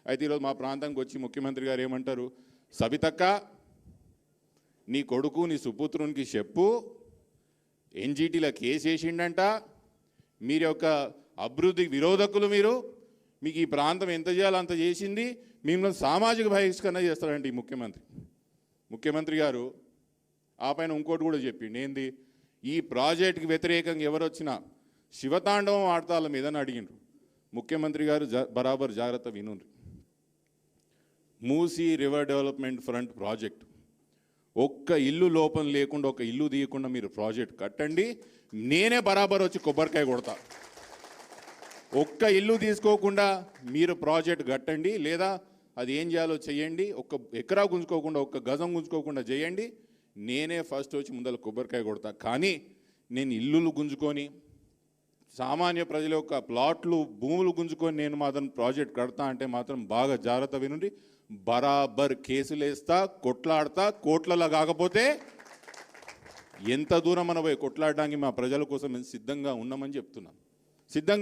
అయితే ఈరోజు మా ప్రాంతానికి వచ్చి ముఖ్యమంత్రి గారు ఏమంటారు, సబితక్క నీ కొడుకు నీ సుపుత్రునికి చెప్పు, ఎన్జీటీలో కేసు వేసిండంట, మీరు యొక్క అభివృద్ధి విరోధకులు, మీకు ఈ ప్రాంతం ఎంత చేయాలో అంత చేసింది, మిమ్మల్ని సామాజిక బహిష్కరణ చేస్తారంటే ఈ ముఖ్యమంత్రి గారు. ఆ పైన ఇంకోటి కూడా చెప్పిండు, ఏంది, ఈ ప్రాజెక్టుకి వ్యతిరేకంగా ఎవరు వచ్చినా శివతాండవం ఆడతాల మీదని అడిగిండ్రు. ముఖ్యమంత్రి గారు బరాబర్ జాగ్రత్త వినుండ్రి. Musi river development front project ఒక్క ఇల్లు లోపం లేకుండా, ఒక ఇల్లు తీయకుండా మీరు ప్రాజెక్ట్ కట్టండి, నేనే బరాబర్ వచ్చి కొబ్బరికాయ కొడతా. ఒక్క ఇల్లు తీసుకోకుండా మీరు ప్రాజెక్ట్ కట్టండి, లేదా అది ఏం చేయాలో చేయండి, ఒక్క ఎకరా గుంజుకోకుండా, ఒక్క గజం గుంజుకోకుండా చేయండి, నేనే ఫస్ట్ వచ్చి ముందర కొబ్బరికాయ కొడతా. కానీ నేను ఇల్లులు గుంజుకొని, సామాన్య ప్రజల యొక్క ప్లాట్లు భూములు గుంజుకొని నేను మాత్రం ప్రాజెక్ట్ కడతా అంటే మాత్రం బాగా జాగ్రత్త వినుండి. బరాబర్ కేసులు వేస్తా, కొట్లాడతా. కోట్లలో కాకపోతే ఎంత దూరం మనం పోయి కొట్లాడడానికి మా ప్రజల కోసం మేము సిద్ధంగా ఉన్నామని చెప్తున్నాం. సిద్ధంగా